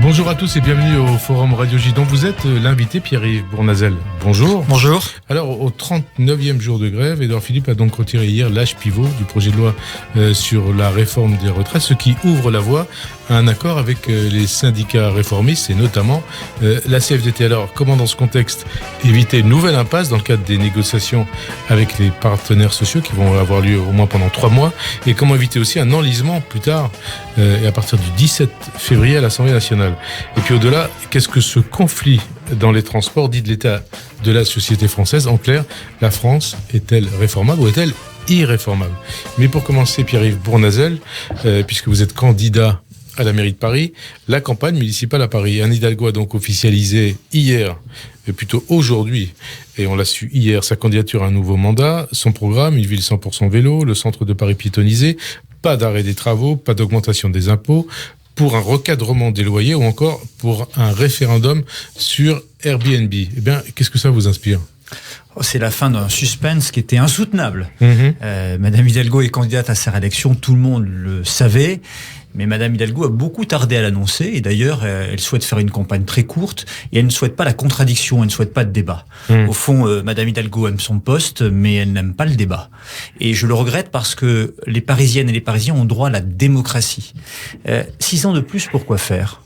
Bonjour à tous et bienvenue au Forum Radio J, dont vous êtes l'invité Pierre-Yves Bournazel. Bonjour. Bonjour. Alors, au 39e jour de grève, Édouard Philippe a donc retiré hier l'âge pivot du projet de loi sur la réforme des retraites, ce qui ouvre la voie à un accord avec les syndicats réformistes et notamment la CFDT. Alors, comment dans ce contexte éviter une nouvelle impasse dans le cadre des négociations avec les partenaires sociaux qui vont avoir lieu au moins pendant 3 mois, et comment éviter aussi un enlisement plus tard et à partir du 17 février à l'Assemblée nationale. Et puis au-delà, qu'est-ce que ce conflit dans les transports dit de l'état de la société française? En clair, la France est-elle réformable ou est-elle irréformable? Mais pour commencer, Pierre-Yves Bournazel, puisque vous êtes candidat à la mairie de Paris, la campagne municipale à Paris. Anne Hidalgo a donc officialisé hier, plutôt aujourd'hui, et on l'a su hier, sa candidature à un nouveau mandat, son programme, une ville 100% vélo, le centre de Paris piétonnisé, pas d'arrêt des travaux, pas d'augmentation des impôts, pour un recadrement des loyers ou encore pour un référendum sur Airbnb. Eh bien, qu'est-ce que ça vous inspire ? C'est la fin d'un suspense qui était insoutenable. Madame Hidalgo est candidate à sa réélection, tout le monde le savait. Mais Madame Hidalgo a beaucoup tardé à l'annoncer, et d'ailleurs, elle souhaite faire une campagne très courte, et elle ne souhaite pas la contradiction, elle ne souhaite pas de débat. Au fond, Madame Hidalgo aime son poste, mais elle n'aime pas le débat. Et je le regrette parce que les Parisiennes et les Parisiens ont droit à la démocratie. 6 ans de plus, pourquoi faire ?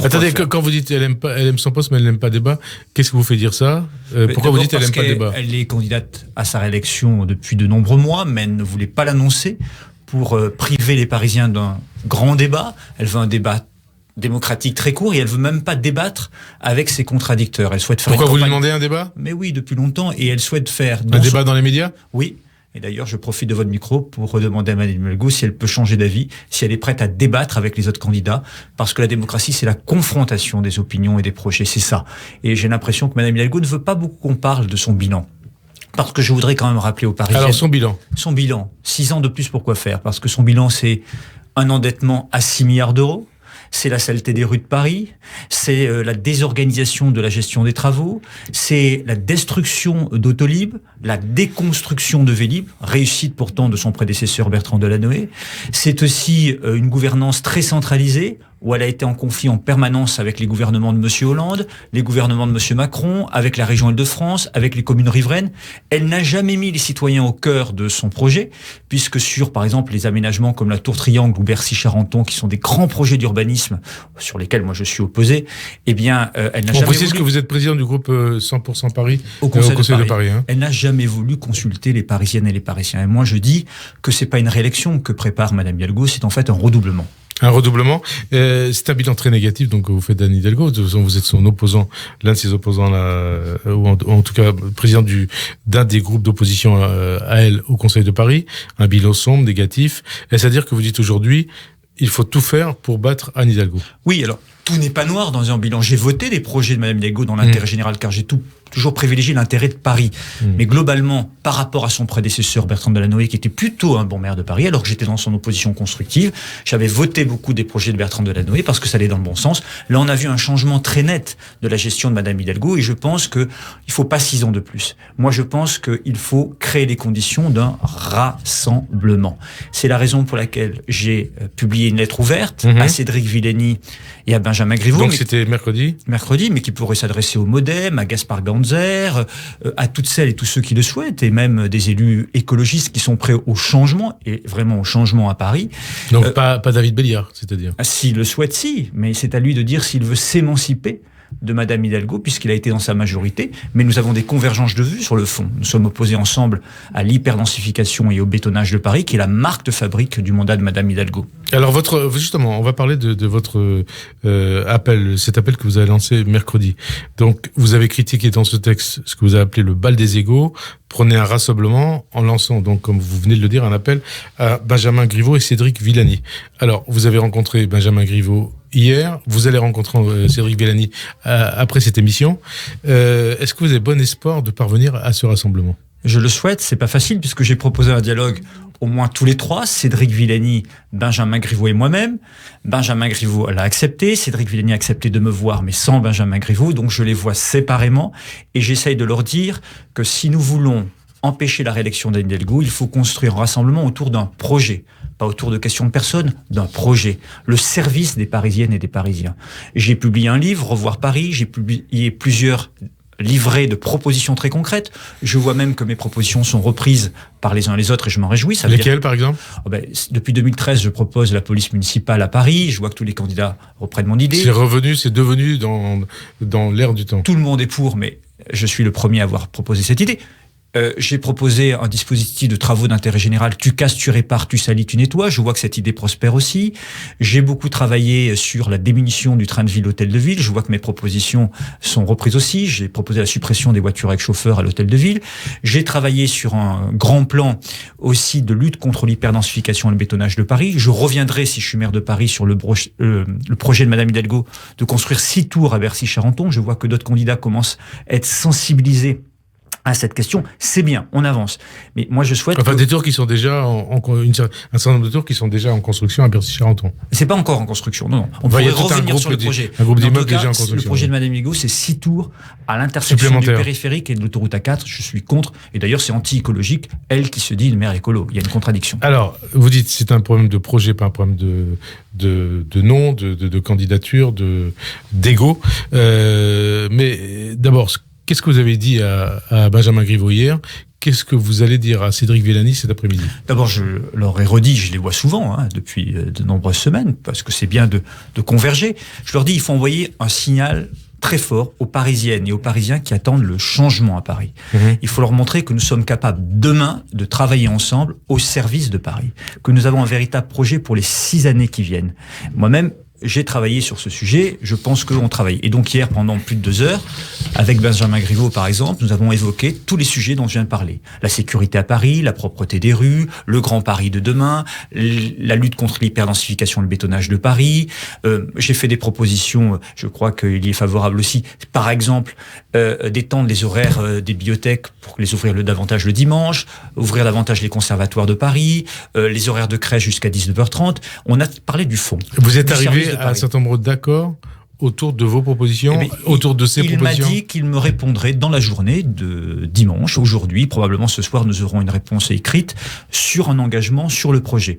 Attendez, quand vous dites elle aime son poste mais elle n'aime pas le débat, qu'est-ce que vous fait dire ça ? Pourquoi vous dites elle n'aime pas le débat ? Elle est candidate à sa réélection depuis de nombreux mois, mais elle ne voulait pas l'annoncer pour priver les Parisiens d'un grand débat. Elle veut un débat démocratique très court et elle veut même pas débattre avec ses contradicteurs. Elle souhaite faire Pourquoi vous lui demandez un débat ? Mais oui, depuis longtemps, et elle souhaite faire un débat dans les médias ? Oui. Et d'ailleurs, je profite de votre micro pour redemander à Madame Hidalgo si elle peut changer d'avis, si elle est prête à débattre avec les autres candidats, parce que la démocratie, c'est la confrontation des opinions et des projets, c'est ça. Et j'ai l'impression que Madame Hidalgo ne veut pas beaucoup qu'on parle de son bilan. Parce que je voudrais quand même rappeler aux Parisiens... Alors, son bilan. 6 ans de plus, pourquoi faire ? Parce que son bilan, c'est un endettement à 6 milliards d'euros. C'est la saleté des rues de Paris, c'est la désorganisation de la gestion des travaux, c'est la destruction d'Autolib, la déconstruction de Vélib, réussite pourtant de son prédécesseur Bertrand Delanoë. C'est aussi une gouvernance très centralisée, où elle a été en conflit en permanence avec les gouvernements de M. Hollande, les gouvernements de M. Macron, avec la région Île-de-France, avec les communes riveraines. Elle n'a jamais mis les citoyens au cœur de son projet, puisque sur, par exemple, les aménagements comme la Tour Triangle ou Bercy-Charenton, qui sont des grands projets d'urbanisme sur lesquels moi je suis opposé, eh bien, elle n'a jamais voulu... On précise que vous êtes président du groupe 100% Paris au Conseil de Paris. Elle n'a jamais voulu consulter les Parisiennes et les Parisiens. Et moi, je dis que c'est pas une réélection que prépare Madame Hidalgo, c'est en fait un redoublement. Un redoublement. C'est un bilan très négatif, donc vous faites d'Anne Hidalgo. Vous êtes son opposant, l'un de ses opposants là, ou en tout cas président d'un des groupes d'opposition à elle au Conseil de Paris. Un bilan sombre, négatif. Est-ce à dire que vous dites aujourd'hui, il faut tout faire pour battre Anne Hidalgo ? Oui, alors tout n'est pas noir dans un bilan. J'ai voté des projets de Madame Hidalgo dans l'intérêt général, car j'ai toujours privilégié l'intérêt de Paris. Mais globalement, par rapport à son prédécesseur Bertrand Delanoë, qui était plutôt un bon maire de Paris, alors que j'étais dans son opposition constructive, j'avais voté beaucoup des projets de Bertrand Delanoë parce que ça allait dans le bon sens. Là, on a vu un changement très net de la gestion de Madame Hidalgo, et je pense qu'il ne faut pas 6 ans de plus. Moi, je pense qu'il faut créer les conditions d'un rassemblement. C'est la raison pour laquelle j'ai publié une lettre ouverte à Cédric Villani et à Benjamin Griveaux. Donc c'était mercredi, mais qui pourrait s'adresser au MoDem, à Gaspard Ganzer, à toutes celles et tous ceux qui le souhaitent, et même des élus écologistes qui sont prêts au changement, et vraiment au changement à Paris. Donc pas David Béliard, c'est-à-dire ? S'il le souhaite, si, mais c'est à lui de dire s'il veut s'émanciper de Madame Hidalgo, puisqu'il a été dans sa majorité, mais nous avons des convergences de vues sur le fond. Nous sommes opposés ensemble à l'hyperdensification et au bétonnage de Paris, qui est la marque de fabrique du mandat de Madame Hidalgo. Alors justement, on va parler de votre appel, cet appel que vous avez lancé mercredi. Donc, vous avez critiqué dans ce texte ce que vous avez appelé le bal des égaux. Prenez un rassemblement en lançant, donc, comme vous venez de le dire, un appel à Benjamin Griveaux et Cédric Villani. Alors, vous avez rencontré Benjamin Griveaux hier, vous allez rencontrer Cédric Villani après cette émission. Est-ce que vous avez bon espoir de parvenir à ce rassemblement ? Je le souhaite, c'est pas facile puisque j'ai proposé un dialogue au moins tous les trois, Cédric Villani, Benjamin Griveaux et moi-même. Benjamin Griveaux l'a accepté, Cédric Villani a accepté de me voir mais sans Benjamin Griveaux, donc je les vois séparément et j'essaye de leur dire que si nous voulons empêcher la réélection d'Anne Hidalgo, il faut construire un rassemblement autour d'un projet. pas autour de questions de personnes, d'un projet, le service des Parisiennes et des Parisiens. J'ai publié un livre, Revoir Paris, j'ai publié plusieurs livrets de propositions très concrètes. Je vois même que mes propositions sont reprises par les uns et les autres et je m'en réjouis. Lesquelles, par exemple ? Depuis 2013, je propose la police municipale à Paris. Je vois que tous les candidats reprennent mon idée. C'est devenu dans l'air du temps. Tout le monde est pour, mais je suis le premier à avoir proposé cette idée. J'ai proposé un dispositif de travaux d'intérêt général. Tu casses, tu répares, tu salis, tu nettoies. Je vois que cette idée prospère aussi. J'ai beaucoup travaillé sur la diminution du train de ville, hôtel de ville. Je vois que mes propositions sont reprises aussi. J'ai proposé la suppression des voitures avec chauffeur à l'hôtel de ville. J'ai travaillé sur un grand plan aussi de lutte contre l'hyperdensification et le bétonnage de Paris. Je reviendrai, si je suis maire de Paris, sur le projet de Madame Hidalgo de construire 6 tours à Bercy-Charenton. Je vois que d'autres candidats commencent à être sensibilisés à cette question. C'est bien, on avance. Mais moi, je souhaite... des tours qui sont déjà un certain nombre de tours qui sont déjà en construction à Bercy-Charenton. C'est pas encore en construction, non. On pourrait revenir sur le projet. Un groupe d'immeubles déjà en construction. Le projet de Madame Hidalgo, c'est 6 tours à l'intersection du périphérique et de l'autoroute A4. Je suis contre. Et d'ailleurs, c'est anti-écologique. Elle qui se dit une maire écolo. Il y a une contradiction. Alors, vous dites c'est un problème de projet, pas un problème de nom, de candidature, d'égo. Mais d'abord, qu'est-ce que vous avez dit à Benjamin Griveaux hier ? Qu'est-ce que vous allez dire à Cédric Villani cet après-midi ? D'abord, je leur ai redit, je les vois souvent depuis de nombreuses semaines, parce que c'est bien de converger. Je leur dis, il faut envoyer un signal très fort aux Parisiennes et aux Parisiens qui attendent le changement à Paris. Il faut leur montrer que nous sommes capables demain de travailler ensemble au service de Paris, que nous avons un véritable projet pour les 6 années qui viennent. Moi-même, j'ai travaillé sur ce sujet, je pense qu'on travaille. Et donc hier, pendant plus de 2 heures, avec Benjamin Griveaux par exemple, nous avons évoqué tous les sujets dont je viens de parler. La sécurité à Paris, la propreté des rues, le Grand Paris de demain, la lutte contre l'hyperdensification et le bétonnage de Paris. J'ai fait des propositions, je crois qu'il y est favorable aussi, par exemple, d'étendre les horaires des bibliothèques pour les ouvrir davantage le dimanche, ouvrir davantage les conservatoires de Paris, les horaires de crèche jusqu'à 19h30. On a parlé du fond. Vous êtes arrivé à un certain nombre d'accords autour de vos propositions, autour de ces propositions. Il m'a dit qu'il me répondrait dans la journée de dimanche, aujourd'hui, probablement ce soir, nous aurons une réponse écrite sur un engagement sur le projet.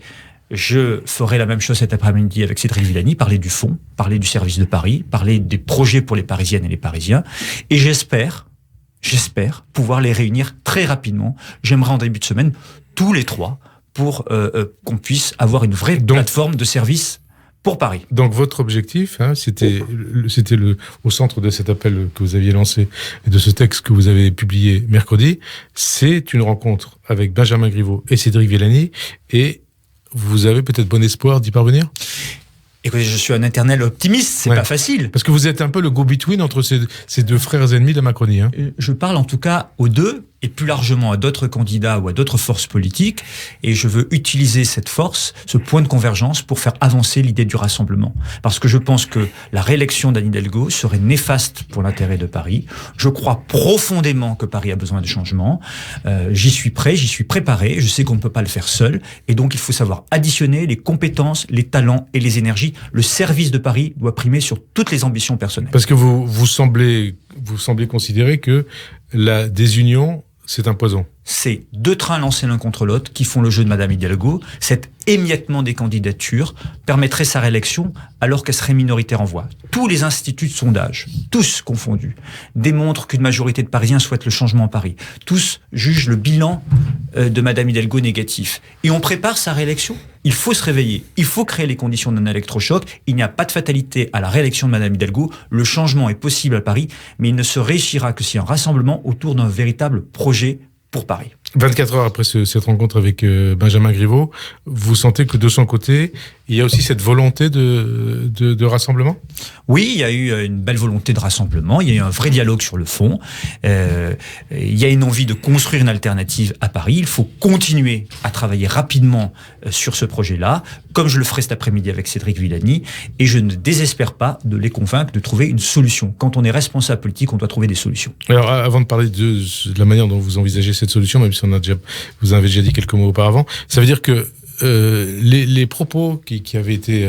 Je ferai la même chose cet après-midi avec Cédric Villani, parler du fond, parler du service de Paris, parler des projets pour les Parisiennes et les Parisiens. Et j'espère pouvoir les réunir très rapidement. J'aimerais en début de semaine, tous les 3, pour qu'on puisse avoir une vraie plateforme de service pour Paris. Donc votre objectif, c'était au centre de cet appel que vous aviez lancé et de ce texte que vous avez publié mercredi, c'est une rencontre avec Benjamin Griveaux et Cédric Villani, et vous avez peut-être bon espoir d'y parvenir ? Écoutez, je suis un éternel optimiste, c'est pas facile. Parce que vous êtes un peu le go-between entre ces 2 frères ennemis de la Macronie. Je parle en tout cas aux 2, et plus largement à d'autres candidats ou à d'autres forces politiques, et je veux utiliser cette force, ce point de convergence, pour faire avancer l'idée du rassemblement. Parce que je pense que la réélection d'Anne Hidalgo serait néfaste pour l'intérêt de Paris. Je crois profondément que Paris a besoin de changement. J'y suis prêt, j'y suis préparé, je sais qu'on ne peut pas le faire seul, et donc il faut savoir additionner les compétences, les talents et les énergies. Le service de Paris doit primer sur toutes les ambitions personnelles. Parce que vous semblez considérer que la désunion, c'est un poison. C'est 2 trains lancés l'un contre l'autre qui font le jeu de Madame Hidalgo. Cet émiettement des candidatures permettrait sa réélection alors qu'elle serait minoritaire en voix. Tous les instituts de sondage, tous confondus, démontrent qu'une majorité de Parisiens souhaitent le changement à Paris. Tous jugent le bilan de Madame Hidalgo négatif. Et on prépare sa réélection. Il faut se réveiller. Il faut créer les conditions d'un électrochoc. Il n'y a pas de fatalité à la réélection de Madame Hidalgo. Le changement est possible à Paris, mais il ne se réussira que si un rassemblement autour d'un véritable projet pour Paris. 24 heures après cette rencontre avec Benjamin Griveaux, vous sentez que de son côté, il y a aussi cette volonté de rassemblement ? Oui, il y a eu une belle volonté de rassemblement, il y a eu un vrai dialogue sur le fond, il y a une envie de construire une alternative à Paris, il faut continuer à travailler rapidement sur ce projet-là, comme je le ferai cet après-midi avec Cédric Villani, et je ne désespère pas de les convaincre de trouver une solution. Quand on est responsable politique, on doit trouver des solutions. Alors, avant de parler de la manière dont vous envisagez cette solution, même si vous en avez déjà dit quelques mots auparavant, ça veut dire que les propos qui avaient été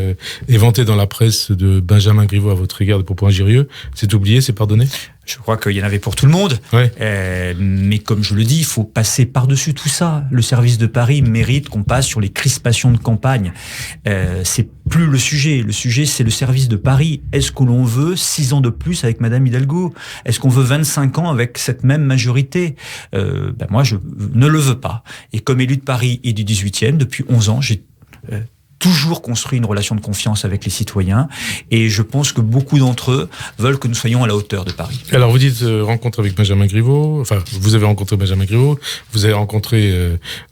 éventés dans la presse de Benjamin Griveaux à votre égard, des propos injurieux, c'est oublié, c'est pardonné ? Je crois qu'il y en avait pour tout le monde. Ouais. Mais comme je le dis, il faut passer par-dessus tout ça. Le service de Paris mérite qu'on passe sur les crispations de campagne. C'est plus le sujet. Le sujet, c'est le service de Paris. Est-ce que l'on veut 6 ans de plus avec Madame Hidalgo? Est-ce qu'on veut 25 ans avec cette même majorité? Moi, je ne le veux pas. Et comme élu de Paris et du 18e, depuis 11 ans, j'ai toujours construit une relation de confiance avec les citoyens, et je pense que beaucoup d'entre eux veulent que nous soyons à la hauteur de Paris. Alors vous dites rencontre avec Benjamin Griveaux, enfin vous avez rencontré Benjamin Griveaux, vous avez rencontré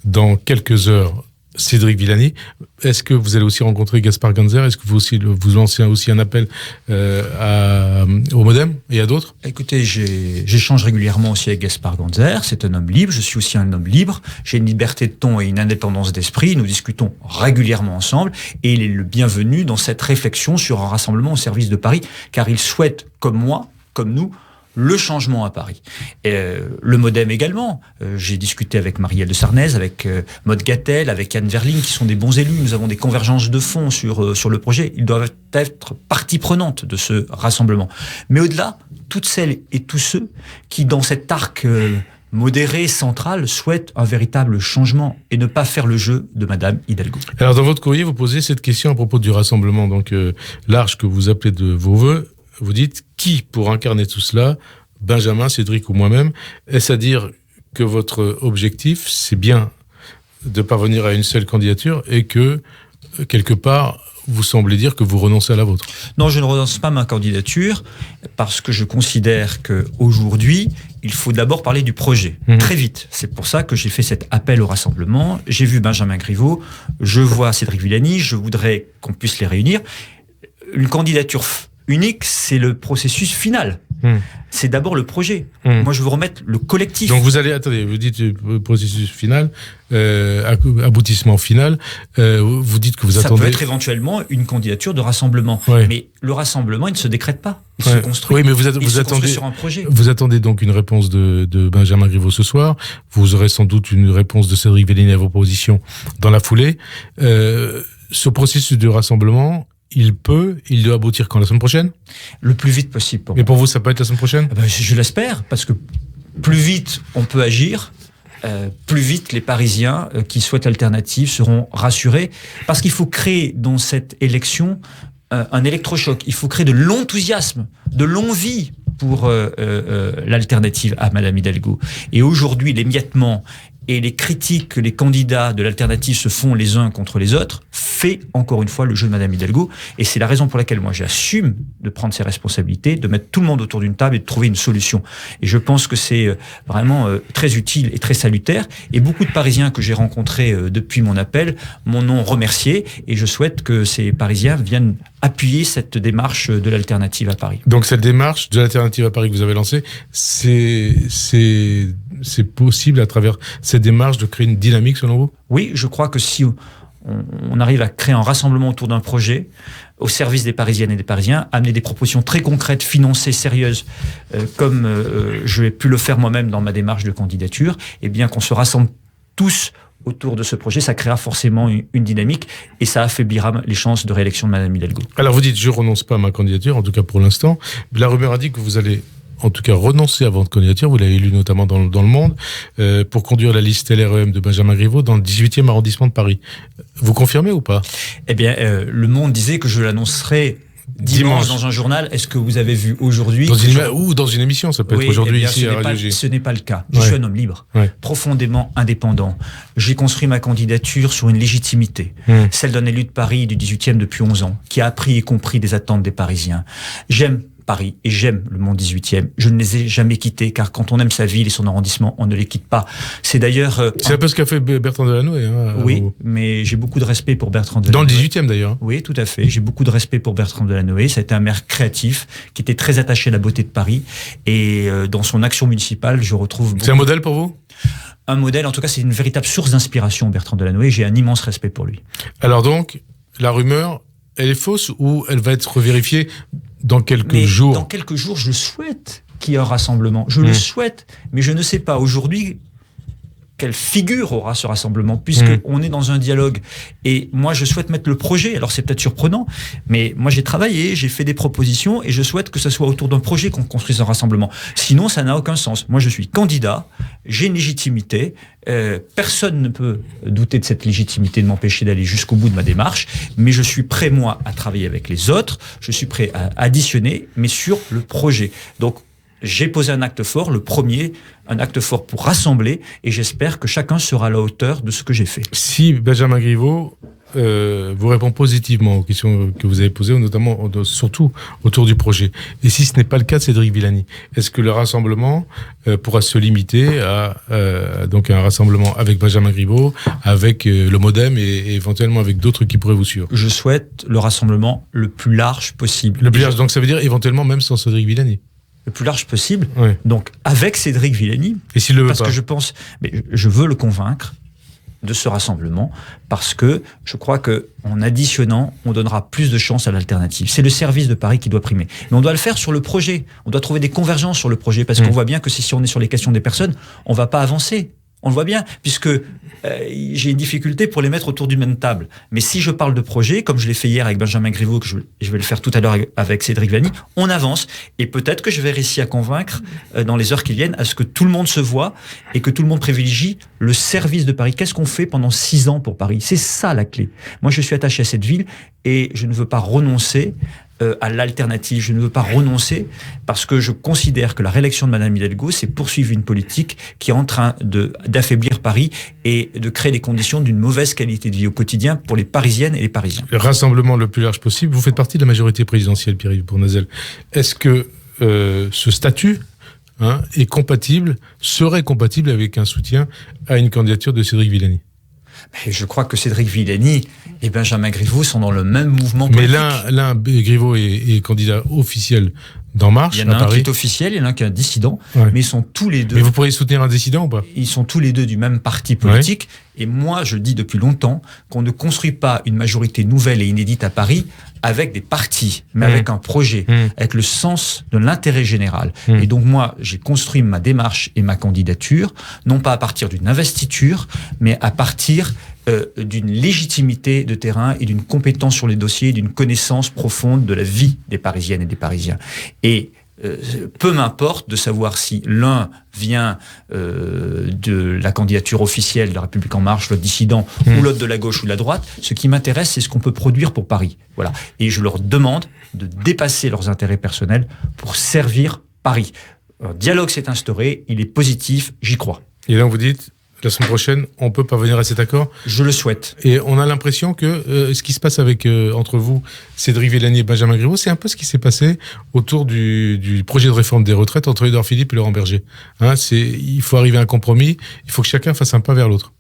dans quelques heures Cédric Villani. Est-ce que vous allez aussi rencontrer Gaspard Ganzer? Est-ce que vous lancez aussi un appel au Modem et à d'autres? Écoutez, j'échange régulièrement aussi avec Gaspard Ganzer. C'est un homme libre. Je suis aussi un homme libre. J'ai une liberté de ton et une indépendance d'esprit. Nous discutons régulièrement ensemble, et il est le bienvenu dans cette réflexion sur un rassemblement au service de Paris, car il souhaite, comme moi, comme nous, le changement à Paris. Le Modem également. J'ai discuté avec Marielle de Sarnez, avec Maud Gattel, avec Anne Verling, qui sont des bons élus. Nous avons des convergences de fond sur le projet. Ils doivent être partie prenante de ce rassemblement. Mais au-delà, toutes celles et tous ceux qui, dans cet arc modéré, central, souhaitent un véritable changement et ne pas faire le jeu de Madame Hidalgo. Alors dans votre courrier, vous posez cette question à propos du rassemblement donc large que vous appelez de vos voeux. Vous dites, qui pour incarner tout cela, Benjamin, Cédric ou moi-même? Est-ce à dire que votre objectif, c'est bien de parvenir à une seule candidature et que, quelque part, vous semblez dire que vous renoncez à la vôtre? Non, je ne renonce pas à ma candidature parce que je considère qu'aujourd'hui, il faut d'abord parler du projet, très vite. C'est pour ça que j'ai fait cet appel au rassemblement. J'ai vu Benjamin Griveaux, je vois Cédric Villani, je voudrais qu'on puisse les réunir. Une candidature unique, c'est le processus final. C'est d'abord le projet. Moi, je veux remettre le collectif. Donc vous allez, attendez, vous dites processus final, aboutissement final, vous dites que vous attendez... Ça peut être éventuellement une candidature de rassemblement. Ouais. Mais le rassemblement, il ne se décrète pas. Il se construit. Oui, mais vous attendez attendez sur un projet. Vous attendez donc une réponse de Benjamin Griveaux ce soir. Vous aurez sans doute une réponse de Cédric Villani à vos propositions dans la foulée. Ce processus de rassemblement, il doit aboutir quand? La semaine prochaine? Le plus vite possible pour moi. Mais pour vous, ça peut être la semaine prochaine? Je l'espère, parce que plus vite on peut agir, plus vite les Parisiens qui souhaitent l'alternative seront rassurés. Parce qu'il faut créer dans cette élection un électrochoc. Il faut créer de l'enthousiasme, de l'envie pour l'alternative à Madame Hidalgo. Et aujourd'hui, l'émiettement et les critiques que les candidats de l'alternative se font les uns contre les autres fait encore une fois le jeu de Madame Hidalgo. Et c'est la raison pour laquelle moi j'assume de prendre ces responsabilités, de mettre tout le monde autour d'une table et de trouver une solution. Et je pense que c'est vraiment très utile et très salutaire. Et beaucoup de Parisiens que j'ai rencontrés depuis mon appel m'en ont remercié. Et je souhaite que ces Parisiens viennent appuyer cette démarche de l'alternative à Paris. Donc cette démarche de l'alternative à Paris que vous avez lancée, c'est possible à travers cette démarche de créer une dynamique selon vous? Oui, je crois que si on arrive à créer un rassemblement autour d'un projet au service des Parisiennes et des Parisiens, amener des propositions très concrètes, financées, sérieuses, comme je l'ai pu le faire moi-même dans ma démarche de candidature, et bien qu'on se rassemble tous autour de ce projet, ça créera forcément une dynamique et ça affaiblira les chances de réélection de Madame Hidalgo. Alors vous dites, je renonce pas à ma candidature, en tout cas pour l'instant. La rumeur a dit que vous allez en tout cas renoncer à votre candidature, vous l'avez lu notamment dans Le Monde, pour conduire la liste LREM de Benjamin Griveaux dans le 18e arrondissement de Paris. Vous confirmez ou pas? Eh bien, Le Monde disait que je l'annoncerai dimanche dans un journal. Est-ce que vous avez vu aujourd'hui ou dans une émission, ça peut être aujourd'hui ici à Radio G. Ce n'est pas le cas. Je suis un homme libre, profondément indépendant. J'ai construit ma candidature sur une légitimité, celle d'un élu de Paris du 18e depuis 11 ans, qui a appris et compris des attentes des Parisiens. J'aime Paris et j'aime le monde 18e. Je ne les ai jamais quittés, car quand on aime sa ville et son arrondissement, on ne les quitte pas. C'est d'ailleurs... c'est un peu ce qu'a fait Bertrand Delanoë. Oui, mais j'ai beaucoup de respect pour Bertrand Delanoë. Dans le 18e d'ailleurs. Oui, tout à fait. J'ai beaucoup de respect pour Bertrand Delanoë. Ça a été un maire créatif, qui était très attaché à la beauté de Paris. Et dans son action municipale, je retrouve... C'est un modèle pour vous? Un modèle, en tout cas, c'est une véritable source d'inspiration, Bertrand Delanoë. J'ai un immense respect pour lui. Alors donc, la rumeur, elle est fausse ou elle va être vérifiée dans quelques jours? Dans quelques jours, je souhaite qu'il y ait un rassemblement. Je le souhaite, mais je ne sais pas. Aujourd'hui, quelle figure aura ce rassemblement, puisqu'on est dans un dialogue. Et moi, je souhaite mettre le projet. Alors, c'est peut-être surprenant, mais moi, j'ai travaillé, j'ai fait des propositions, et je souhaite que ce soit autour d'un projet qu'on construise un rassemblement. Sinon, ça n'a aucun sens. Moi, je suis candidat, j'ai une légitimité. Personne ne peut douter de cette légitimité, de m'empêcher d'aller jusqu'au bout de ma démarche, mais je suis prêt, moi, à travailler avec les autres. Je suis prêt à additionner, mais sur le projet. Donc, j'ai posé un acte fort, le premier, un acte fort pour rassembler, et j'espère que chacun sera à la hauteur de ce que j'ai fait. Si Benjamin Griveaux vous répond positivement aux questions que vous avez posées, notamment, surtout autour du projet, et si ce n'est pas le cas de Cédric Villani, est-ce que le rassemblement pourra se limiter à donc un rassemblement avec Benjamin Griveaux, avec le MoDem et éventuellement avec d'autres qui pourraient vous suivre? Je souhaite le rassemblement le plus large possible. Le plus large, donc ça veut dire éventuellement même sans Cédric Villani? Le plus large possible, oui. Donc avec Cédric Villani. Et s'il le veut parce pas? Que je pense, mais je veux le convaincre de ce rassemblement, parce que je crois que en additionnant, on donnera plus de chance à l'alternative. C'est le service de Paris qui doit primer. Mais on doit le faire sur le projet. On doit trouver des convergences sur le projet, parce qu'on voit bien que si on est sur les questions des personnes, on va pas avancer. On le voit bien, puisque j'ai une difficulté pour les mettre autour d'une même table. Mais si je parle de projet, comme je l'ai fait hier avec Benjamin Griveaux, que je vais le faire tout à l'heure avec Cédric Villani, on avance. Et peut-être que je vais réussir à convaincre, dans les heures qui viennent, à ce que tout le monde se voit et que tout le monde privilégie le service de Paris. Qu'est-ce qu'on fait pendant 6 ans pour Paris? C'est ça la clé. Moi, je suis attaché à cette ville et je ne veux pas renoncer à l'alternative. Je ne veux pas renoncer parce que je considère que la réélection de Madame Hidalgo, c'est poursuivre une politique qui est en train d'affaiblir Paris et de créer les conditions d'une mauvaise qualité de vie au quotidien pour les Parisiennes et les Parisiens. Le rassemblement le plus large possible. Vous faites partie de la majorité présidentielle, Pierre-Yves Bournazel. Est-ce que ce statut serait compatible avec un soutien à une candidature de Cédric Villani? Et je crois que Cédric Villani et Benjamin Griveaux sont dans le même mouvement politique. Mais l'un Griveaux est candidat officiel d'En Marche. Il y en a un qui est officiel, il y en a un qui est un dissident, ouais. Mais ils sont tous les deux. Mais vous pourriez soutenir un dissident ou pas? Ils sont tous les deux du même parti politique. Ouais. Et moi, je dis depuis longtemps qu'on ne construit pas une majorité nouvelle et inédite à Paris avec des partis, mais avec un projet, avec le sens de l'intérêt général. Et donc moi, j'ai construit ma démarche et ma candidature, non pas à partir d'une investiture, mais à partir d'une légitimité de terrain et d'une compétence sur les dossiers, d'une connaissance profonde de la vie des Parisiennes et des Parisiens. Et peu m'importe de savoir si l'un vient de la candidature officielle de la République En Marche, l'autre dissident, ou l'autre de la gauche ou de la droite. Ce qui m'intéresse, c'est ce qu'on peut produire pour Paris. Voilà. Et je leur demande de dépasser leurs intérêts personnels pour servir Paris. Un dialogue s'est instauré, il est positif, j'y crois. Et là, vous dites, la semaine prochaine, on peut parvenir à cet accord? Je le souhaite. Et on a l'impression que ce qui se passe avec entre vous, Cédric Villani et Benjamin Griveaux, c'est un peu ce qui s'est passé autour du projet de réforme des retraites entre Édouard Philippe et Laurent Berger. Il faut arriver à un compromis, il faut que chacun fasse un pas vers l'autre.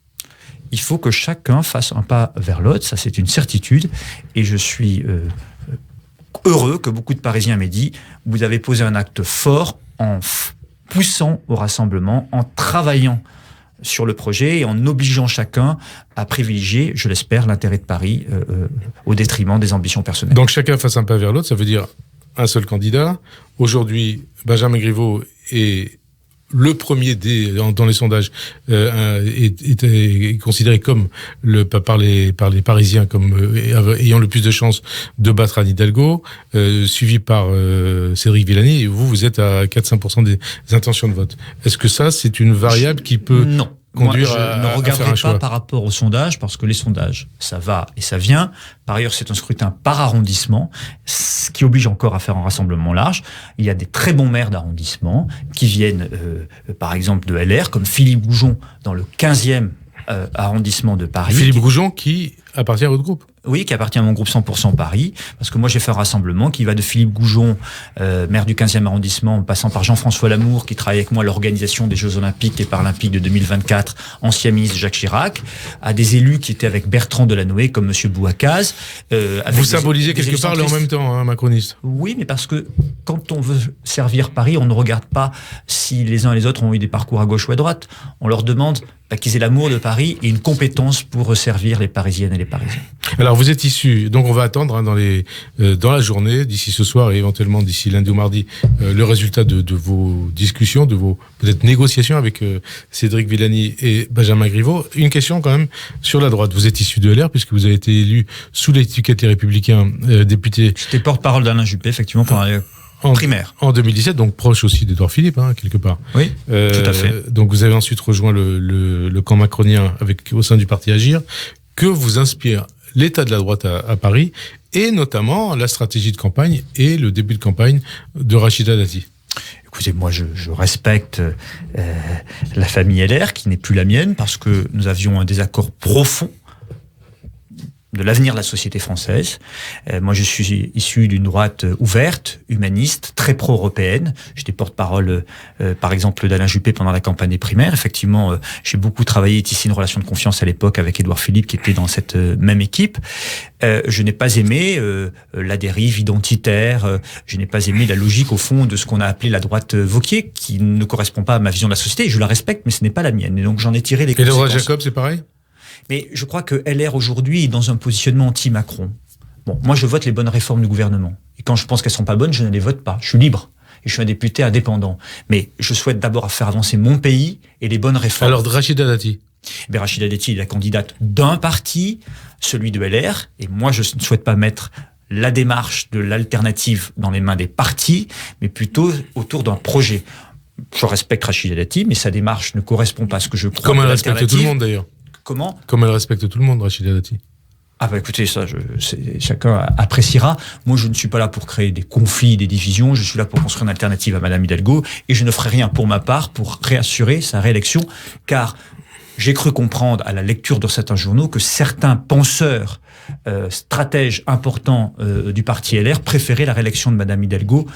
Il faut que chacun fasse un pas vers l'autre, ça c'est une certitude. Et je suis heureux que beaucoup de Parisiens m'aient dit « Vous avez posé un acte fort en poussant au rassemblement, en travaillant sur le projet et en obligeant chacun à privilégier, je l'espère, l'intérêt de Paris au détriment des ambitions personnelles. » Donc chacun fasse un pas vers l'autre, ça veut dire un seul candidat. Aujourd'hui, Benjamin Griveaux est le premier dans les sondages est considéré comme par les Parisiens comme ayant le plus de chances de battre Anne Hidalgo, suivi par Cédric Villani. Et vous êtes à 4-5% des intentions de vote. Est-ce que ça, c'est une variable qui peut conduire Moi, je ne regarderai pas par rapport aux sondages, parce que les sondages, ça va et ça vient. Par ailleurs, c'est un scrutin par arrondissement, ce qui oblige encore à faire un rassemblement large. Il y a des très bons maires d'arrondissement qui viennent, par exemple, de LR, comme Philippe Goujon, dans le 15e arrondissement de Paris. Philippe Goujon qui appartient à votre groupe? Oui, qui appartient à mon groupe 100% Paris, parce que moi j'ai fait un rassemblement qui va de Philippe Goujon, maire du 15e arrondissement, en passant par Jean-François Lamour, qui travaille avec moi à l'organisation des Jeux Olympiques et Paralympiques de 2024, ancien ministre Jacques Chirac, à des élus qui étaient avec Bertrand Delanoë, comme monsieur Bouakaz. Vous symbolisez quelque part en même temps, macroniste. Oui, mais parce que quand on veut servir Paris, on ne regarde pas si les uns et les autres ont eu des parcours à gauche ou à droite. On leur demande qu'ils aient l'amour de Paris et une compétence pour servir les Parisiennes et les Parisiens. Alors, Alors vous êtes issu, donc on va attendre dans la journée, d'ici ce soir et éventuellement d'ici lundi ou mardi, le résultat de vos discussions, de vos peut-être négociations avec Cédric Villani et Benjamin Griveaux. Une question quand même sur la droite. Vous êtes issu de LR puisque vous avez été élu sous l'étiquette Les Républicains, député. J'étais porte-parole d'Alain Juppé, effectivement, pendant primaire. En 2017, donc proche aussi d'Édouard Philippe, quelque part. Oui, tout à fait. Donc vous avez ensuite rejoint le camp macronien au sein du parti Agir. Que vous inspire l'état de la droite à Paris et notamment la stratégie de campagne et le début de campagne de Rachida Dati? Écoutez, moi je respecte la famille LR qui n'est plus la mienne parce que nous avions un désaccord profond de l'avenir de la société française. Moi, je suis issu d'une droite ouverte, humaniste, très pro-européenne. J'étais porte-parole, par exemple, d'Alain Juppé pendant la campagne des primaires. Effectivement, j'ai beaucoup travaillé et tissé une relation de confiance à l'époque avec Édouard Philippe, qui était dans cette même équipe. Je n'ai pas aimé la dérive identitaire. Je n'ai pas aimé la logique, au fond, de ce qu'on a appelé la droite Wauquiez, qui ne correspond pas à ma vision de la société. Je la respecte, mais ce n'est pas la mienne. Et donc, j'en ai tiré les conséquences. Et le Jacob, c'est pareil? Mais je crois que LR aujourd'hui est dans un positionnement anti-Macron. Bon, moi je vote les bonnes réformes du gouvernement. Et quand je pense qu'elles sont pas bonnes, je ne les vote pas. Je suis libre. Et je suis un député indépendant. Mais je souhaite d'abord faire avancer mon pays et les bonnes réformes. Alors, Rachida Dati? Rachida Dati est la candidate d'un parti, celui de LR. Et moi, je ne souhaite pas mettre la démarche de l'alternative dans les mains des partis, mais plutôt autour d'un projet. Je respecte Rachida Dati, mais sa démarche ne correspond pas à ce que je crois. Comme elle respecte tout le monde, d'ailleurs. Comment ? Comme elle respecte tout le monde, Rachida Dati. Ah bah écoutez, ça, chacun appréciera. Moi, je ne suis pas là pour créer des conflits, des divisions. Je suis là pour construire une alternative à Madame Hidalgo. Et je ne ferai rien pour ma part pour réassurer sa réélection. Car j'ai cru comprendre à la lecture de certains journaux que certains penseurs, stratèges importants du parti LR préféraient la réélection de Madame Hidalgo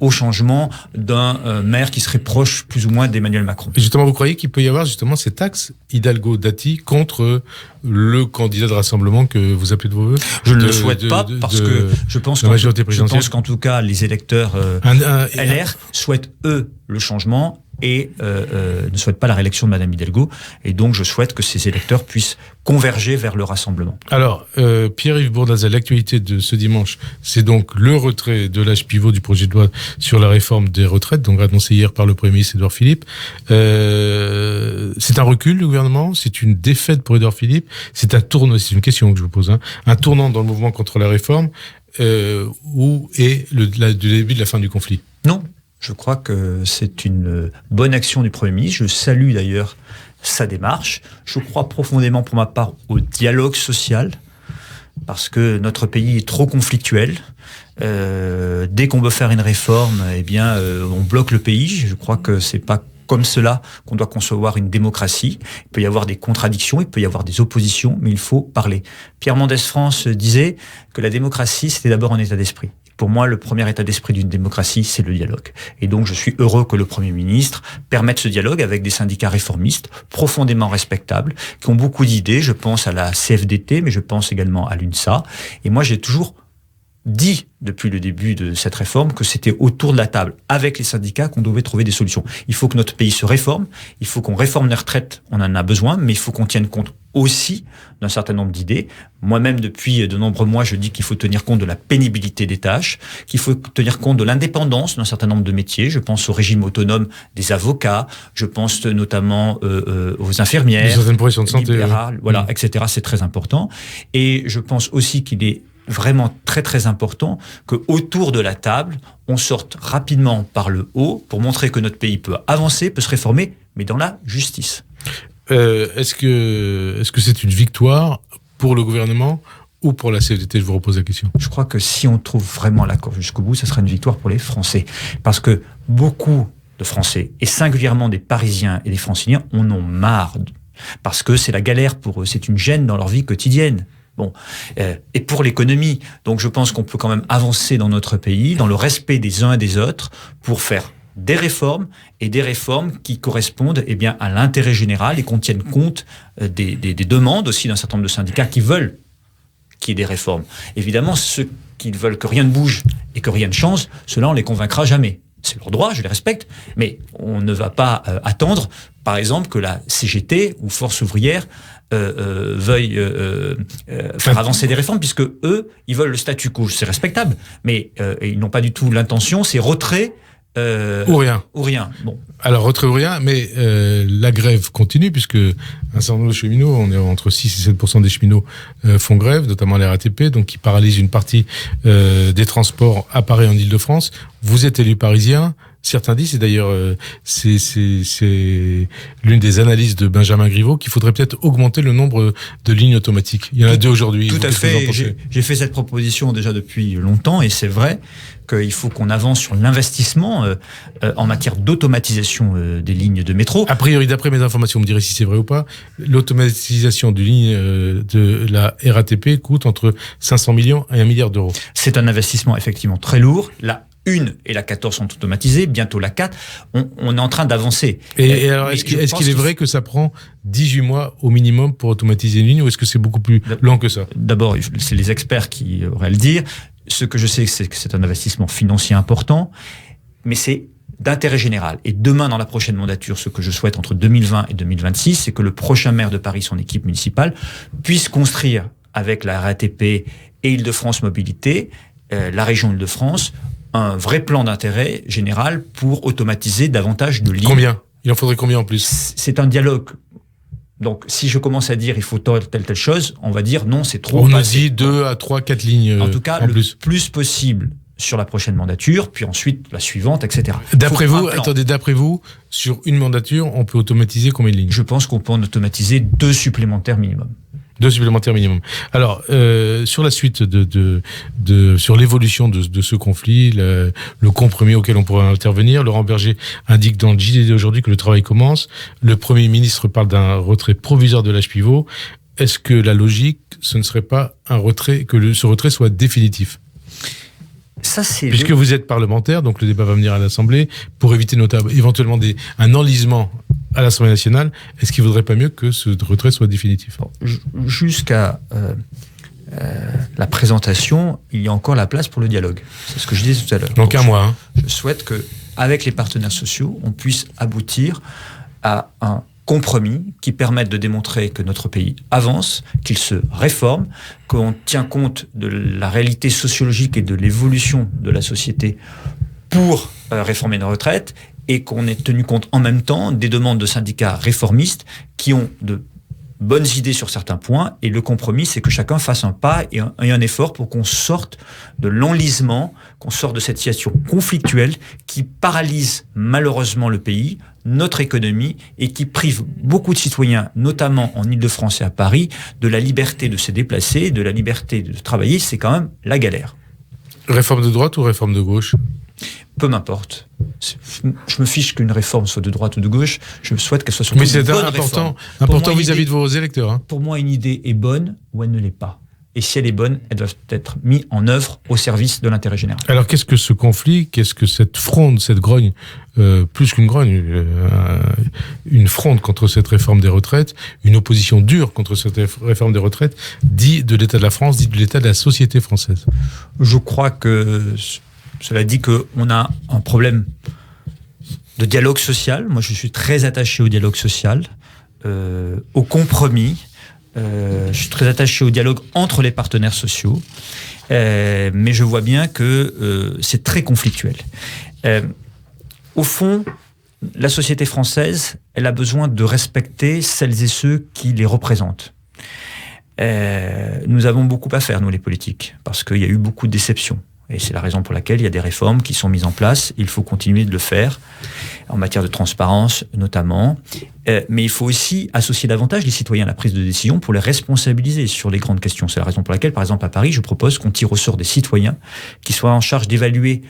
au changement d'un maire qui serait proche plus ou moins d'Emmanuel Macron. Et justement, vous croyez qu'il peut y avoir justement cet axe Hidalgo-Dati contre le candidat de rassemblement que vous appelez de vos voeux? Je ne le souhaite pas parce que je pense qu'en tout cas les électeurs LR souhaitent eux le changement et ne souhaitent pas la réélection de Madame Hidalgo. Et donc, je souhaite que ces électeurs puissent converger vers le rassemblement. Alors, Pierre-Yves Bournazel, l'actualité de ce dimanche, c'est donc le retrait de l'âge pivot du projet de loi sur la réforme des retraites, donc annoncé hier par le Premier ministre Édouard Philippe. C'est un recul du gouvernement? C'est une défaite pour Édouard Philippe? C'est une question que je vous pose, un tournant dans le mouvement contre la réforme où est le début de la fin du conflit? Non. Je crois que c'est une bonne action du Premier ministre. Je salue d'ailleurs sa démarche. Je crois profondément, pour ma part, au dialogue social, parce que notre pays est trop conflictuel. Dès qu'on veut faire une réforme, on bloque le pays. Je crois que c'est pas comme cela qu'on doit concevoir une démocratie. Il peut y avoir des contradictions, il peut y avoir des oppositions, mais il faut parler. Pierre Mendès France disait que la démocratie, c'était d'abord un état d'esprit. Pour moi, le premier état d'esprit d'une démocratie, c'est le dialogue. Et donc, je suis heureux que le Premier ministre permette ce dialogue avec des syndicats réformistes, profondément respectables, qui ont beaucoup d'idées. Je pense à la CFDT, mais je pense également à l'UNSA. Et moi, j'ai toujours dit, depuis le début de cette réforme, que c'était autour de la table, avec les syndicats, qu'on devait trouver des solutions. Il faut que notre pays se réforme, il faut qu'on réforme les retraites, on en a besoin, mais il faut qu'on tienne compte aussi d'un certain nombre d'idées. Moi-même, depuis de nombreux mois, je dis qu'il faut tenir compte de la pénibilité des tâches, qu'il faut tenir compte de l'indépendance d'un certain nombre de métiers. Je pense au régime autonome des avocats, je pense notamment aux infirmières, certaines professions de santé, libérales, voilà, etc. C'est très important. Et je pense aussi qu'il est vraiment très très important que autour de la table, on sorte rapidement par le haut pour montrer que notre pays peut avancer, peut se réformer, mais dans la justice. Est-ce que c'est une victoire pour le gouvernement ou pour la CFDT? Je vous repose la question. Je crois que si on trouve vraiment l'accord jusqu'au bout, ça sera une victoire pour les Français. Parce que beaucoup de Français, et singulièrement des Parisiens et des Franciliens, en ont marre. Parce que c'est la galère pour eux, c'est une gêne dans leur vie quotidienne. Bon, et pour l'économie. Donc je pense qu'on peut quand même avancer dans notre pays, dans le respect des uns et des autres, pour faire des réformes, et des réformes qui correspondent à l'intérêt général et qu'on tienne compte des demandes aussi d'un certain nombre de syndicats qui veulent qu'il y ait des réformes. Évidemment, ceux qui veulent que rien ne bouge et que rien ne change, ceux-là, on les convaincra jamais. c'est leur droit, je les respecte, mais on ne va pas attendre, par exemple, que la CGT ou Force ouvrière veuille faire avancer des réformes, puisque eux, ils veulent le statu quo. C'est respectable, mais ils n'ont pas du tout l'intention, c'est retrait ou rien. Ou rien. Bon. Alors, retrait ou rien, mais la grève continue, puisque un certain nombre de cheminots, on est entre 6 et 7% des cheminots font grève, notamment la RATP, donc qui paralyse une partie des transports à Paris en Ile-de-France. Vous êtes élu parisien. Certains disent, et d'ailleurs c'est l'une des analyses de Benjamin Griveaux, qu'il faudrait peut-être augmenter le nombre de lignes automatiques. Il y en a 2 aujourd'hui. Tout à fait. J'ai fait cette proposition déjà depuis longtemps, et c'est vrai qu'il faut qu'on avance sur l'investissement en matière d'automatisation des lignes de métro. A priori, d'après mes informations, vous me direz si c'est vrai ou pas, l'automatisation d'une ligne de la RATP coûte entre 500 millions et 1 milliard d'euros. C'est un investissement effectivement très lourd. La 1 et la 14 sont automatisées, bientôt la 4. On est en train d'avancer. Et alors, est-ce qu'il est vrai que ça prend 18 mois au minimum pour automatiser une ligne, ou est-ce que c'est beaucoup plus lent que ça? D'abord, c'est les experts qui auraient à le dire. Ce que je sais, c'est que c'est un investissement financier important, mais c'est d'intérêt général. Et demain, dans la prochaine mandature, ce que je souhaite entre 2020 et 2026, c'est que le prochain maire de Paris, son équipe municipale, puisse construire avec la RATP et Île-de-France Mobilité, la région Île-de-France, un vrai plan d'intérêt général pour automatiser davantage de lignes. Combien? Il en faudrait combien en plus? C'est un dialogue. Donc, si je commence à dire il faut telle chose, on va dire non, c'est trop. On a dit 2 à 3, 4 lignes. En tout cas, le plus possible sur la prochaine mandature, puis ensuite la suivante, etc. D'après vous, sur une mandature, on peut automatiser combien de lignes? Je pense qu'on peut en automatiser 2 supplémentaires minimum. 2 supplémentaires minimum. Alors, sur la suite sur l'évolution de ce conflit, le compromis auquel on pourrait intervenir, Laurent Berger indique dans le JDD aujourd'hui que le travail commence. Le Premier ministre parle d'un retrait provisoire de l'âge pivot. Est-ce que la logique, ce ne serait pas un retrait, ce retrait soit définitif? Puisque vous êtes parlementaire, donc le débat va venir à l'Assemblée, pour éviter notamment éventuellement un enlisement à l'Assemblée nationale, est-ce qu'il ne vaudrait pas mieux que ce retrait soit définitif? Jusqu'à la présentation, il y a encore la place pour le dialogue. C'est ce que je disais tout à l'heure. Donc un mois. Je souhaite qu'avec les partenaires sociaux, on puisse aboutir à un compromis qui permette de démontrer que notre pays avance, qu'il se réforme, qu'on tient compte de la réalité sociologique et de l'évolution de la société pour réformer nos retraites, et qu'on ait tenu compte en même temps des demandes de syndicats réformistes qui ont de bonnes idées sur certains points, et le compromis, c'est que chacun fasse un pas et un effort pour qu'on sorte de l'enlisement, qu'on sorte de cette situation conflictuelle qui paralyse malheureusement le pays, notre économie, et qui prive beaucoup de citoyens, notamment en Île-de-France et à Paris, de la liberté de se déplacer, de la liberté de travailler. C'est quand même la galère. Réforme de droite ou réforme de gauche? Peu m'importe. Je me fiche qu'une réforme soit de droite ou de gauche. Je souhaite qu'elle soit surtout une bonne réforme. Mais c'est important vis-à-vis de vos électeurs. Hein. Pour moi, une idée est bonne ou elle ne l'est pas. Et si elle est bonne, elle doit être mise en œuvre au service de l'intérêt général. Alors, qu'est-ce que ce conflit, qu'est-ce que cette fronde, cette grogne, plus qu'une grogne, une fronde contre cette réforme des retraites, une opposition dure contre cette réforme des retraites, dit de l'État de la France, dit de l'État de la société française? Je crois que cela dit qu'on a un problème de dialogue social. Moi, je suis très attaché au dialogue social, au compromis. Je suis très attaché au dialogue entre les partenaires sociaux, mais je vois bien que c'est très conflictuel. Au fond, la société française, elle a besoin de respecter celles et ceux qui les représentent. Nous avons beaucoup à faire, nous les politiques, parce qu'il y a eu beaucoup de déceptions. Et c'est la raison pour laquelle il y a des réformes qui sont mises en place. Il faut continuer de le faire, en matière de transparence notamment. Mais il faut aussi associer davantage les citoyens à la prise de décision pour les responsabiliser sur les grandes questions. C'est la raison pour laquelle, par exemple, à Paris, je propose qu'on tire au sort des citoyens qui soient en charge d'évaluer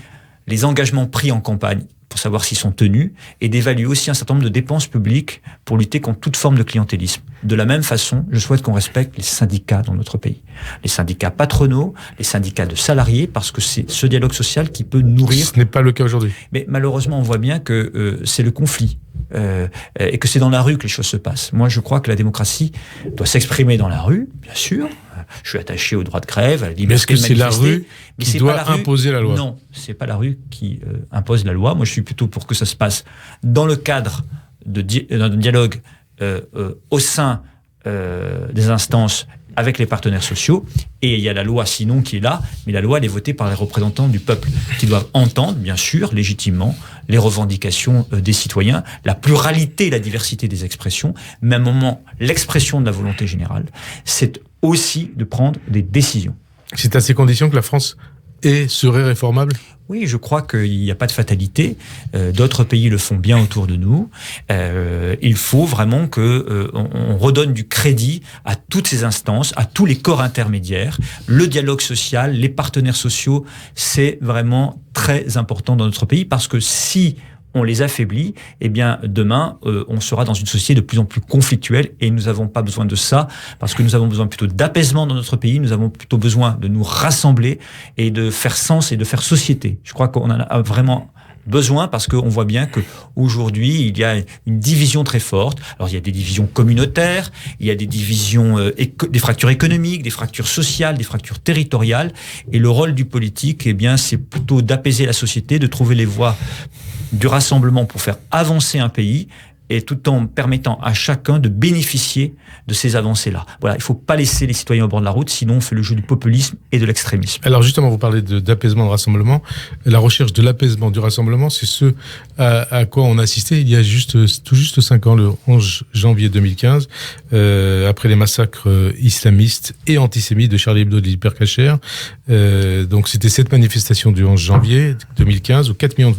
les engagements pris en campagne pour savoir s'ils sont tenus, et d'évaluer aussi un certain nombre de dépenses publiques pour lutter contre toute forme de clientélisme. De la même façon, je souhaite qu'on respecte les syndicats dans notre pays. Les syndicats patronaux, les syndicats de salariés, parce que c'est ce dialogue social qui peut nourrir... Ce n'est pas le cas aujourd'hui. Mais malheureusement, on voit bien que c'est le conflit, et que c'est dans la rue que les choses se passent. Moi, je crois que la démocratie doit s'exprimer dans la rue, bien sûr, je suis attaché au droit de grève, à la liberté. Mais est-ce que c'est la rue qui doit imposer la loi ? Non, c'est pas la rue qui impose la loi. Moi, je suis plutôt pour que ça se passe dans le cadre d'un dialogue au sein des instances avec les partenaires sociaux, et il y a la loi sinon qui est là, mais la loi elle est votée par les représentants du peuple, qui doivent entendre, bien sûr, légitimement, les revendications des citoyens, la pluralité, la diversité des expressions, mais à un moment, l'expression de la volonté générale, c'est aussi de prendre des décisions. C'est à ces conditions que la France serait réformable ? Oui, je crois qu'il n'y a pas de fatalité. D'autres pays le font bien autour de nous. Il faut vraiment que on redonne du crédit à toutes ces instances, à tous les corps intermédiaires. Le dialogue social, les partenaires sociaux, c'est vraiment très important dans notre pays, parce que si on les affaiblit, eh bien demain, on sera dans une société de plus en plus conflictuelle, et nous n'avons pas besoin de ça, parce que nous avons besoin plutôt d'apaisement dans notre pays, nous avons plutôt besoin de nous rassembler et de faire sens et de faire société. Je crois qu'on en a vraiment besoin, parce qu'on voit bien qu'aujourd'hui, il y a une division très forte. Alors, il y a des divisions communautaires, il y a des divisions, des fractures économiques, des fractures sociales, des fractures territoriales, et le rôle du politique, eh bien, c'est plutôt d'apaiser la société, de trouver les voies du rassemblement pour faire avancer un pays, et tout en permettant à chacun de bénéficier de ces avancées-là. Voilà, il ne faut pas laisser les citoyens au bord de la route, sinon on fait le jeu du populisme et de l'extrémisme. Alors justement, vous parlez d'apaisement, de rassemblement. La recherche de l'apaisement, du rassemblement, c'est ce à quoi on a assisté il y a tout juste 5 ans, le 11 janvier 2015, après les massacres islamistes et antisémites de Charlie Hebdo et de l'Hypercacher. Donc c'était cette manifestation du 11 janvier 2015 où 4 millions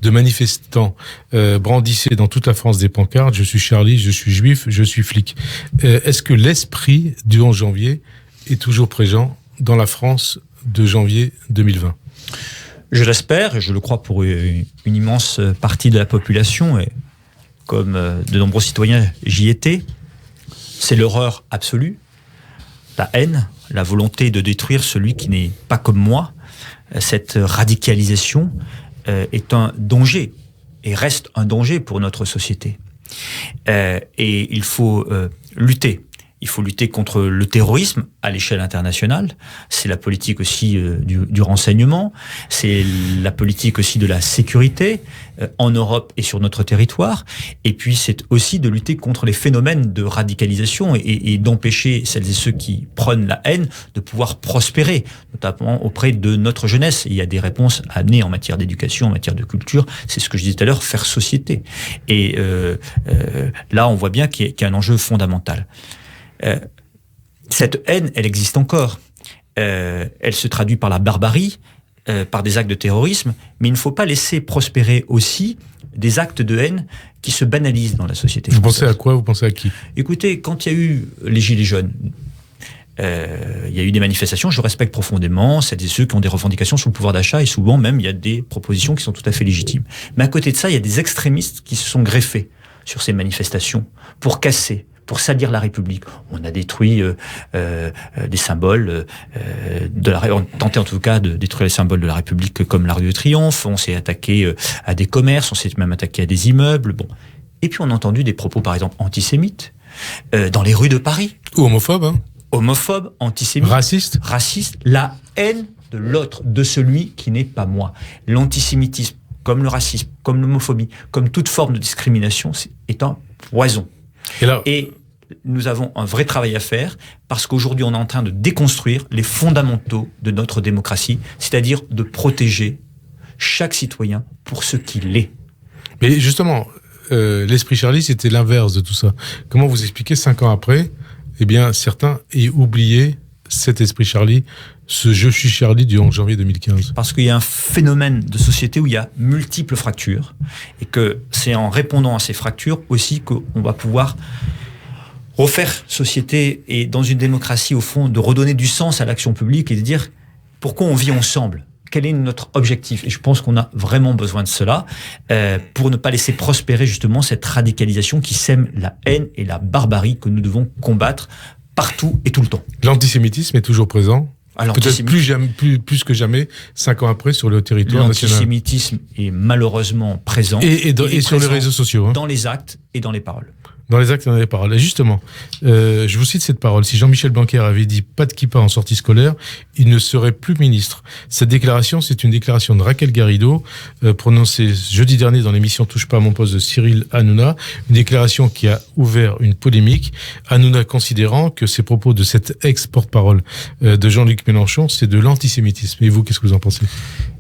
de manifestants brandissaient dans toute la France des pancartes « Je suis Charlie, je suis juif, je suis flic ». Est-ce que l'esprit du 11 janvier est toujours présent dans la France de janvier 2020 ? Je l'espère, et je le crois pour une immense partie de la population, et comme de nombreux citoyens, j'y étais. C'est l'horreur absolue, la haine, la volonté de détruire celui qui n'est pas comme moi. Cette radicalisation est un danger, et reste un danger pour notre société. Et il faut lutter. Il faut lutter contre le terrorisme à l'échelle internationale. C'est la politique aussi du renseignement. C'est la politique aussi de la sécurité en Europe et sur notre territoire. Et puis c'est aussi de lutter contre les phénomènes de radicalisation et d'empêcher celles et ceux qui prônent la haine de pouvoir prospérer, notamment auprès de notre jeunesse. Et il y a des réponses à amener en matière d'éducation, en matière de culture. C'est ce que je disais tout à l'heure, faire société. Et là, on voit bien qu'il y a un enjeu fondamental. Cette haine, elle existe encore. Elle se traduit par la barbarie, par des actes de terrorisme, mais il ne faut pas laisser prospérer aussi des actes de haine qui se banalisent dans la société. Vous pensez à quoi ? Vous pensez à qui ? Écoutez, quand il y a eu les Gilets jaunes, il y a eu des manifestations, je respecte profondément celles et ceux qui ont des revendications sur le pouvoir d'achat, et souvent même il y a des propositions qui sont tout à fait légitimes. Mais à côté de ça, il y a des extrémistes qui se sont greffés sur ces manifestations pour casser, pour salir la République. On a détruit des symboles on a tenté en tout cas de détruire les symboles de la République comme l'Arc de Triomphe. On s'est attaqué à des commerces, on s'est même attaqué à des immeubles. Bon. Et puis on a entendu des propos, par exemple, antisémites dans les rues de Paris. Ou homophobes, hein. Homophobes, antisémites. Racistes. La haine de l'autre, de celui qui n'est pas moi. L'antisémitisme, comme le racisme, comme l'homophobie, comme toute forme de discrimination, est un poison. Et nous avons un vrai travail à faire, parce qu'aujourd'hui, on est en train de déconstruire les fondamentaux de notre démocratie, c'est-à-dire de protéger chaque citoyen pour ce qu'il est. Mais justement, l'esprit Charlie, c'était l'inverse de tout ça. Comment vous expliquez 5 ans après, eh bien, certains aient oublié cet esprit Charlie, ce « je suis Charlie » du 11 janvier 2015 ? Parce qu'il y a un phénomène de société où il y a multiples fractures, et que c'est en répondant à ces fractures aussi qu'on va pouvoir refaire société, et dans une démocratie, au fond, de redonner du sens à l'action publique et de dire pourquoi on vit ensemble. Quel est notre objectif ? Et je pense qu'on a vraiment besoin de cela pour ne pas laisser prospérer justement cette radicalisation qui sème la haine et la barbarie que nous devons combattre partout et tout le temps. L'antisémitisme est toujours présent ? Peut-être plus que jamais, 5 ans après, sur le territoire national. L'antisémitisme est malheureusement présent. Et sur les réseaux sociaux. Hein. Dans les actes et dans les paroles. dans les actes et dans les paroles. Et justement, je vous cite cette parole. Si Jean-Michel Blanquer avait dit pas de kippa en sortie scolaire, il ne serait plus ministre. Cette déclaration, c'est une déclaration de Raquel Garrido, prononcée jeudi dernier dans l'émission Touche pas à mon poste de Cyril Hanouna. Une déclaration qui a ouvert une polémique. Hanouna considérant que ces propos de cet ex-porte-parole de Jean-Luc Mélenchon, c'est de l'antisémitisme. Et vous, qu'est-ce que vous en pensez ?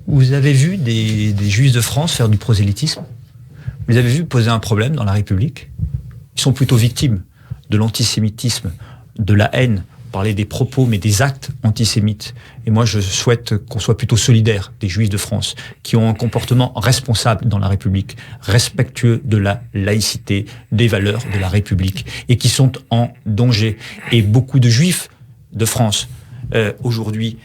Vous avez vu des juifs de France faire du prosélytisme ? Vous les avez vus poser un problème dans la République ? Ils sont plutôt victimes de l'antisémitisme, de la haine, parler des propos, mais des actes antisémites. Et moi, je souhaite qu'on soit plutôt solidaire des Juifs de France, qui ont un comportement responsable dans la République, respectueux de la laïcité, des valeurs de la République, et qui sont en danger. Et beaucoup de Juifs de France, aujourd'hui,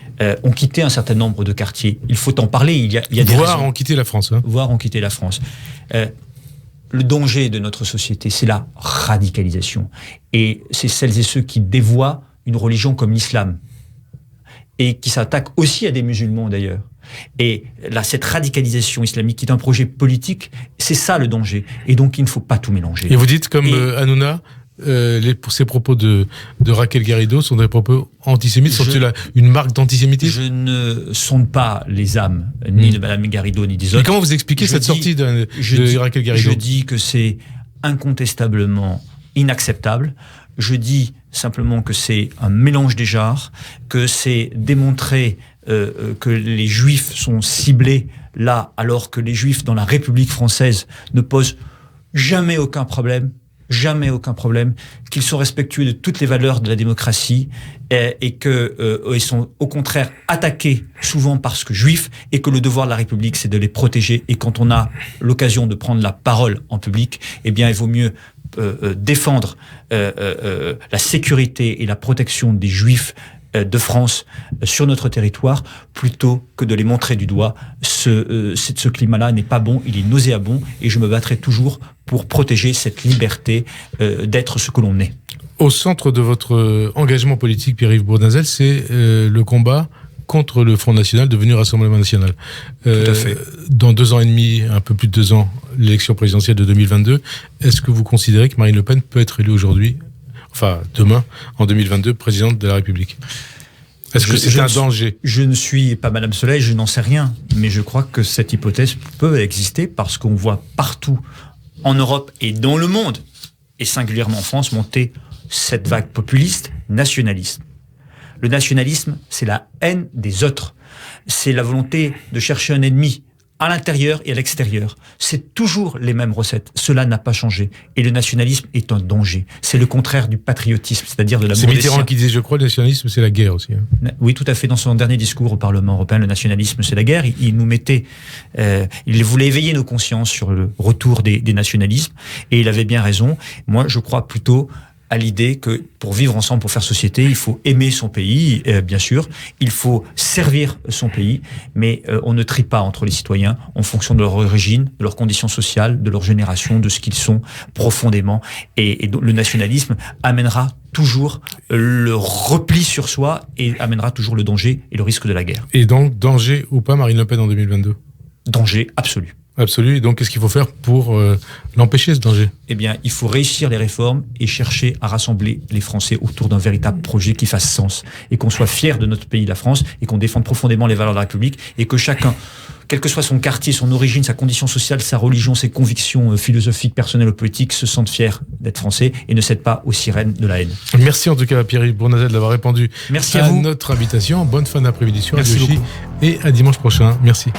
ont quitté un certain nombre de quartiers. Il faut en parler, il y a des Voire raisons. ont quitté la France. Hein. Voire ont quitté la France. Le danger de notre société, c'est la radicalisation. Et c'est celles et ceux qui dévoient une religion comme l'islam. Et qui s'attaquent aussi à des musulmans d'ailleurs. Et là, cette radicalisation islamique qui est un projet politique, c'est ça le danger. Et donc, il ne faut pas tout mélanger. Et vous dites, comme Hanouna, ces propos de Raquel Garrido sont des propos antisémites, sont-ils une marque d'antisémitisme ? Je ne sonde pas les âmes, ni de Mme Garrido, ni des autres. Mais comment vous expliquez cette sortie de Raquel Garrido ? Je dis que c'est incontestablement inacceptable. Je dis simplement que c'est un mélange des genres, que c'est démontrer que les Juifs sont ciblés là, alors que les Juifs dans la République française ne posent jamais aucun problème, qu'ils sont respectueux de toutes les valeurs de la démocratie et que ils sont au contraire attaqués souvent parce que juifs et que le devoir de la République c'est de les protéger. Et quand on a l'occasion de prendre la parole en public, eh bien il vaut mieux défendre la sécurité et la protection des Juifs de France sur notre territoire plutôt que de les montrer du doigt. Ce climat-là n'est pas bon, il est nauséabond et je me battrai toujours pour protéger cette liberté d'être ce que l'on est. Au centre de votre engagement politique, Pierre-Yves Bournazel, c'est le combat contre le Front National devenu Rassemblement National. Tout à fait. Dans 2 ans et demi, un peu plus de 2 ans, l'élection présidentielle de 2022, est-ce que vous considérez que Marine Le Pen peut être élue aujourd'hui, enfin demain, en 2022, présidente de la République ? Est-ce que c'est un danger ? Je ne suis pas Madame Soleil, je n'en sais rien, mais je crois que cette hypothèse peut exister parce qu'on voit partout en Europe et dans le monde, et singulièrement en France, monter cette vague populiste, nationaliste. Le nationalisme, c'est la haine des autres. C'est la volonté de chercher un ennemi à l'intérieur et à l'extérieur. C'est toujours les mêmes recettes. Cela n'a pas changé. Et le nationalisme est un danger. C'est le contraire du patriotisme, c'est-à-dire de la C'est Mitterrand qui disait, je crois, le nationalisme, c'est la guerre aussi. Hein. Oui, tout à fait. Dans son dernier discours au Parlement européen, le nationalisme, c'est la guerre. Il nous mettait... il voulait éveiller nos consciences sur le retour des nationalismes. Et il avait bien raison. Moi, je crois plutôt à l'idée que pour vivre ensemble, pour faire société, il faut aimer son pays, bien sûr, il faut servir son pays, mais on ne trie pas entre les citoyens en fonction de leur origine, de leurs conditions sociales, de leur génération, de ce qu'ils sont profondément. Et le nationalisme amènera toujours le repli sur soi et amènera toujours le danger et le risque de la guerre. Et donc, danger ou pas Marine Le Pen en 2022 ? Danger absolu. Absolu. Et donc, qu'est-ce qu'il faut faire pour l'empêcher, ce danger ? Eh bien, il faut réussir les réformes et chercher à rassembler les Français autour d'un véritable projet qui fasse sens et qu'on soit fier de notre pays, la France, et qu'on défende profondément les valeurs de la République et que chacun, quel que soit son quartier, son origine, sa condition sociale, sa religion, ses convictions philosophiques, personnelles ou politiques, se sente fier d'être français et ne cède pas aux sirènes de la haine. Merci en tout cas à Pierre-Yves Bournazel d'avoir répondu à notre invitation. Bonne fin d'après-midi sur Radio J et à dimanche prochain. Merci.